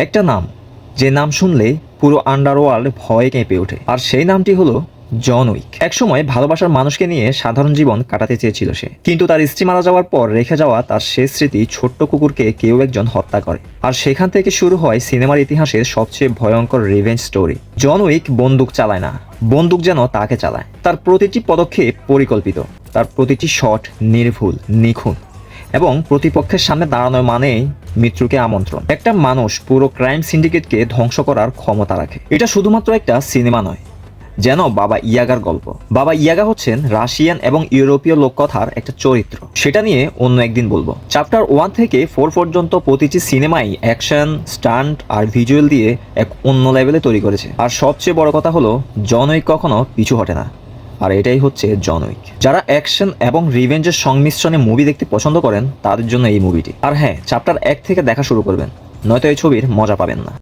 একটা নাম, যে নাম শুনলে পুরো আন্ডারওয়ার্ল্ড ভয়ে কেঁপে ওঠে, আর সেই নামটি হলো জন উইক। একসময় ভালোবাসার মানুষকে নিয়ে সাধারণ জীবন কাটাতে চেয়েছিল সে, কিন্তু তার স্ত্রী মারা যাওয়ার পর রেখে যাওয়া তার শেষ স্মৃতি ছোট্ট কুকুরকে কেউ একজন হত্যা করে। আর সেখান থেকে শুরু হয় সিনেমার ইতিহাসের সবচেয়ে ভয়ঙ্কর রিভেঞ্জ স্টোরি। জন উইক বন্দুক চালায় না, বন্দুক যেন তাকে চালায়। তার প্রতিটি পদক্ষেপ পরিকল্পিত, তার প্রতিটি শট নির্ভুল, নিখুঁত, এবং প্রতিপক্ষের সামনে দাঁড়ানো মানেই মৃত্যুকে আমন্ত্রণ। একটা মানুষ পুরো ক্রাইম সিন্ডিকেটকে ধ্বংস করার ক্ষমতা রাখে। এটা শুধুমাত্র একটা সিনেমা নয়, যেন বাবা ইয়াগার গল্প। বাবা ইয়াগা হচ্ছেন রাশিয়ান এবং ইউরোপীয় লোককথার একটা চরিত্র। সেটা নিয়ে অন্য একদিন বলবো। চ্যাপ্টার 1 থেকে 4 পর্যন্ত প্রতিটি সিনেমাই অ্যাকশন, স্টান্ট আর ভিজুয়াল দিয়ে এক অন্য লেভেলে তৈরি করেছে। আর সবচেয়ে বড় কথা হলো, জন উইক কখনো পিছু হটে না। আর এটাই হচ্ছে জন উইক। যারা অ্যাকশন এবং রিভেঞ্জের সংমিশ্রণে মুভি দেখতে পছন্দ করেন, তাদের জন্য এই মুভিটি। আর হ্যাঁ, চ্যাপ্টার 1 থেকে দেখা শুরু করবেন, নয়তো এই ছবির মজা পাবেন না।